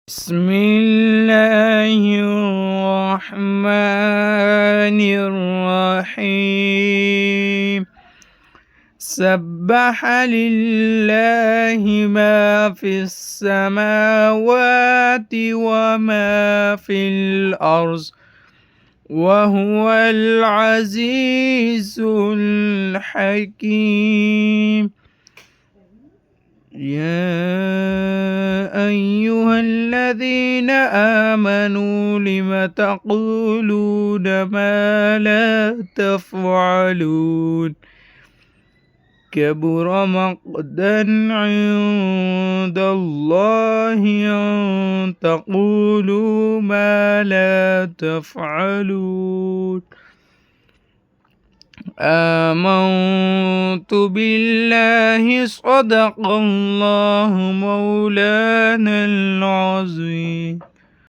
بسم الله الرحمن الرحيم. سبح لله ما في السماوات وما في الأرض وهو العزيز الحكيم. يا أيها الذين آمنوا لم تقولون ما لا تفعلون كبر مقتا عند الله أن تقولوا ما لا تفعلون. آمنت بالله صدق الله مولانا العظيم.